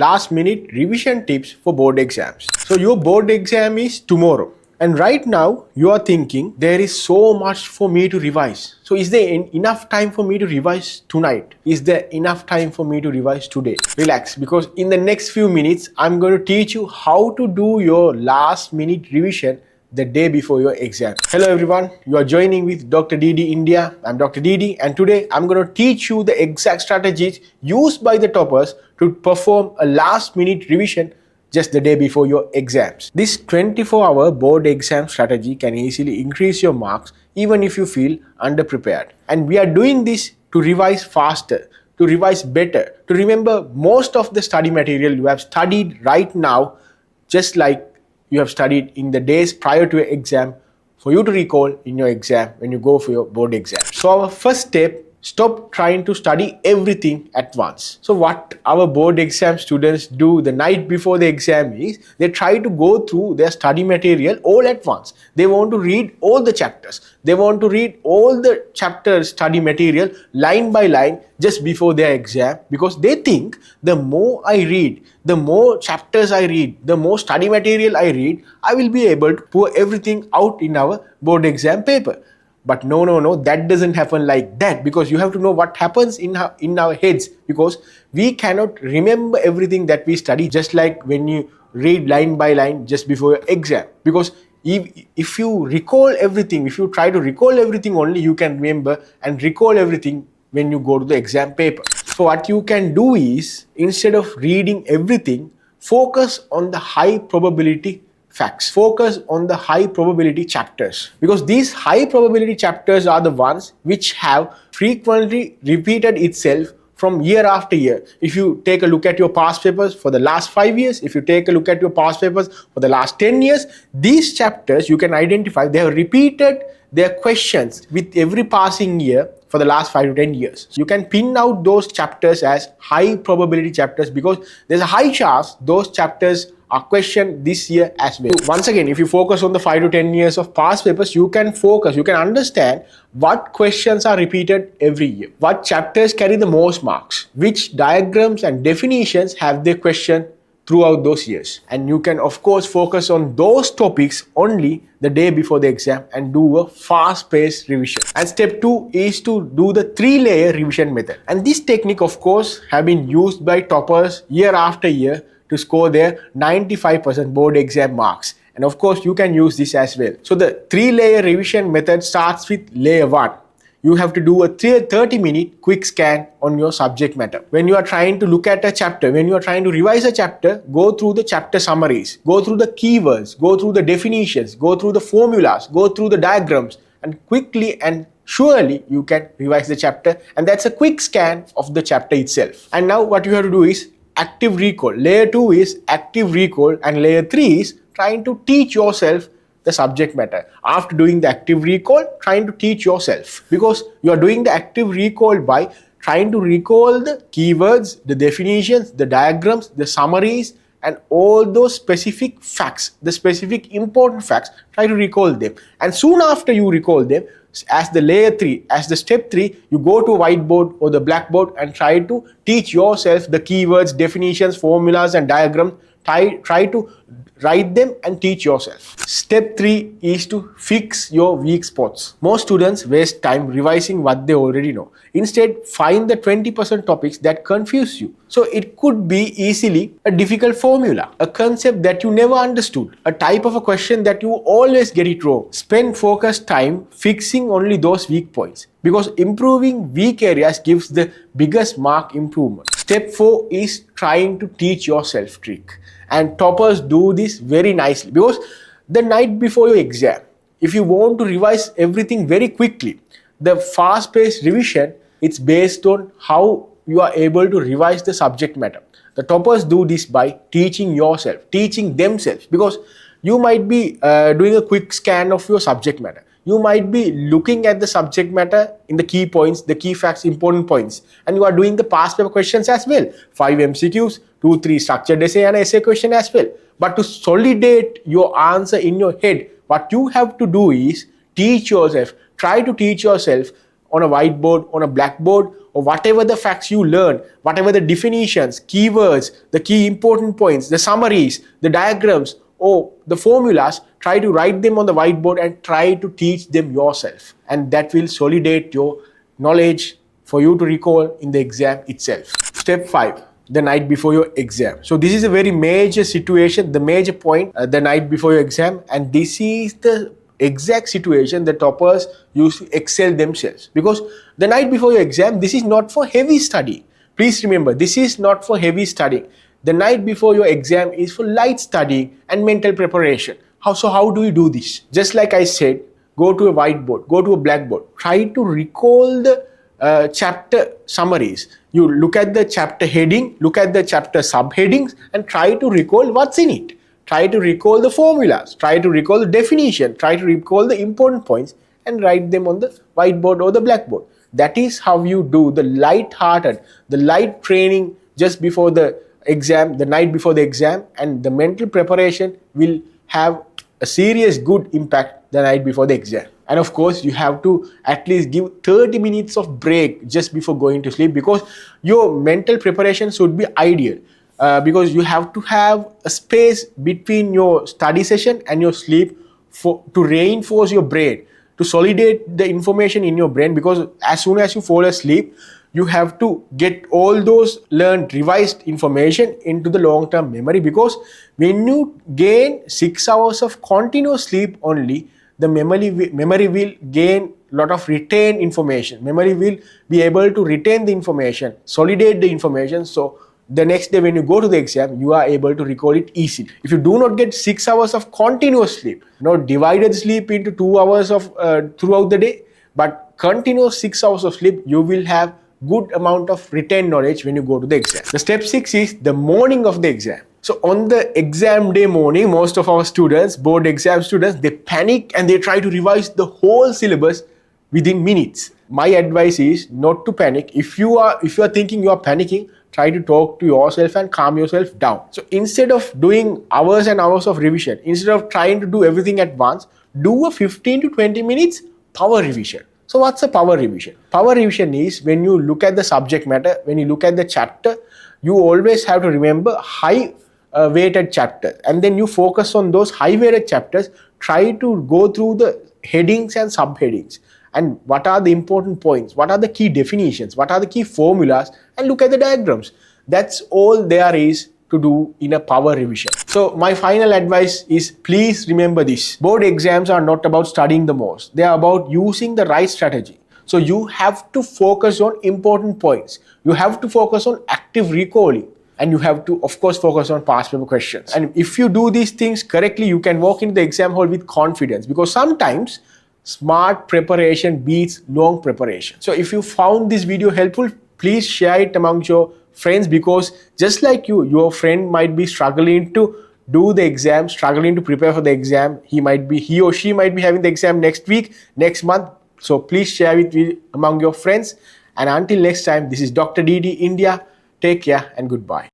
last minute revision tips for board exams. So your board exam is tomorrow. And right now you are thinking there is so much for me to revise. So is there enough time for me to revise tonight? Is there enough time for me to revise today? Relax, because in the next few minutes I'm going to teach you how to do your last minute revision the day before your exam. Hello everyone, you are joining with Dr. DD India. I'm Dr. DD and today I'm going to teach you the exact strategies used by the toppers to perform a last minute revision just the day before your exams. This 24-hour board exam strategy can easily increase your marks even if you feel underprepared. And we are doing this to revise faster, to revise better, to remember most of the study material you have studied right now, just like you have studied in the days prior to your exam, for you to recall in your exam when you go for your board exam. So our first step, stop trying to study everything at once. So what our board exam students do the night before the exam is, they try to go through their study material all at once. They want to read all the chapters. They want to read all the chapter study material line by line just before their exam, because they think the more I read, the more chapters I read, the more study material I read, I will be able to pour everything out in our board exam paper. But no, that doesn't happen like that, because you have to know what happens in our heads, because we cannot remember everything that we study just like when you read line by line just before your exam. Because if you recall everything, if you try to recall everything only, you can remember and recall everything when you go to the exam paper. So what you can do is, instead of reading everything, focus on the high probability facts. Focus on the high probability chapters, because these high probability chapters are the ones which have frequently repeated itself from year after year. If you take a look at your past papers for the last 5 years, if you take a look at your past papers for the last 10 years, these chapters you can identify, they have repeated their questions with every passing year for the last 5 to 10 years. You can pin out those chapters as high probability chapters, because there's a high chance those chapters are questioned this year as well. Once again, if you focus on the 5 to 10 years of past papers, you can understand what questions are repeated every year, what chapters carry the most marks, which diagrams and definitions have their question throughout those years. And you can of course focus on those topics only the day before the exam and do a fast-paced revision. And step 2 is to do the 3-layer revision method. And this technique of course have been used by toppers year after year to score their 95% board exam marks. And of course you can use this as well. So the 3-layer revision method starts with layer 1. You have to do a 30-minute quick scan on your subject matter. When you are trying to look at a chapter, when you are trying to revise a chapter, go through the chapter summaries, go through the keywords, go through the definitions, go through the formulas, go through the diagrams, and quickly and surely you can revise the chapter. And that's a quick scan of the chapter itself. And now what you have to do is active recall. Layer 2 is active recall, and layer 3 is trying to teach yourself the subject matter. After doing the active recall, trying to teach yourself, because you are doing the active recall by trying to recall the keywords, the definitions, the diagrams, the summaries, and all those specific facts, the specific important facts, try to recall them. And soon after you recall them, as the layer 3, as the step 3, you go to a whiteboard or the blackboard and try to teach yourself the keywords, definitions, formulas, and diagrams. Try to write them and teach yourself. Step 3 is to fix your weak spots. Most students waste time revising what they already know. Instead, find the 20% topics that confuse you. So it could be easily a difficult formula, a concept that you never understood, a type of a question that you always get it wrong. Spend focused time fixing only those weak points, because improving weak areas gives the biggest mark improvement. Step 4 is trying to teach yourself trick. And toppers do this very nicely, because the night before your exam, if you want to revise everything very quickly, the fast-paced revision, it's based on how you are able to revise the subject matter. The toppers do this by teaching yourself, teaching themselves, because you might be doing a quick scan of your subject matter. You might be looking at the subject matter in the key points, the key facts, important points, and you are doing the past paper questions as well. 5 MCQs, 2-3 structured essay and essay question as well. But to solidate your answer in your head, what you have to do is teach yourself. Try to teach yourself on a whiteboard, on a blackboard, or whatever the facts you learn, whatever the definitions, keywords, the key important points, the summaries, the diagrams, or the formulas, try to write them on the whiteboard and try to teach them yourself. And that will solidate your knowledge for you to recall in the exam itself. Step 5. The night before your exam. So this is a very major situation, the major point, the night before your exam, and this is the exact situation the toppers used to excel themselves. Because the night before your exam, this is not for heavy study. Please remember, this is not for heavy study. The night before your exam is for light study and mental preparation. How do you do this? Just like I said, go to a whiteboard, go to a blackboard, try to recall the chapter summaries. You look at the chapter heading, look at the chapter subheadings, and try to recall what's in it. Try to recall the formulas, try to recall the definition, try to recall the important points and write them on the whiteboard or the blackboard. That is how you do the light-hearted, the light training just before the exam, the night before the exam, and the mental preparation will have a serious good impact the night before the exam. And of course, you have to at least give 30 minutes of break just before going to sleep, because your mental preparation should be ideal. Because you have to have a space between your study session and your sleep to reinforce your brain, to solidate the information in your brain, because as soon as you fall asleep, you have to get all those learned, revised information into the long-term memory, because when you gain 6 hours of continuous sleep only, the memory will gain a lot of retained information. Memory will be able to retain the information, solidate the information, so the next day when you go to the exam, you are able to recall it easily. If you do not get 6 hours of continuous sleep, not divided sleep into 2 hours of throughout the day, but continuous 6 hours of sleep, you will have good amount of retained knowledge when you go to the exam. The step 6 is the morning of the exam. So on the exam day morning, most of our students, board exam students, they panic and they try to revise the whole syllabus within minutes. My advice is not to panic. If you are thinking you are panicking, try to talk to yourself and calm yourself down. So instead of doing hours and hours of revision, instead of trying to do everything at once, do a 15 to 20 minutes power revision. So what's a power revision? Power revision is when you look at the subject matter, when you look at the chapter, you always have to remember high weighted chapters, and then you focus on those high weighted chapters, try to go through the headings and subheadings, and what are the important points, what are the key definitions, what are the key formulas, and look at the diagrams. That's all there is to do in a power revision. So my final advice is, please remember this. Board exams are not about studying the most. They are about using the right strategy. So you have to focus on important points. You have to focus on active recalling. And you have to, of course, focus on past paper questions. And if you do these things correctly, you can walk into the exam hall with confidence, because sometimes smart preparation beats long preparation. So if you found this video helpful, please share it among your friends, because just like you, your friend might be struggling to do the exam, struggling to prepare for the exam. He or she might be having the exam next week, next month. So please share it among your friends. And until next time, this is Dr. DD India. Take care and goodbye.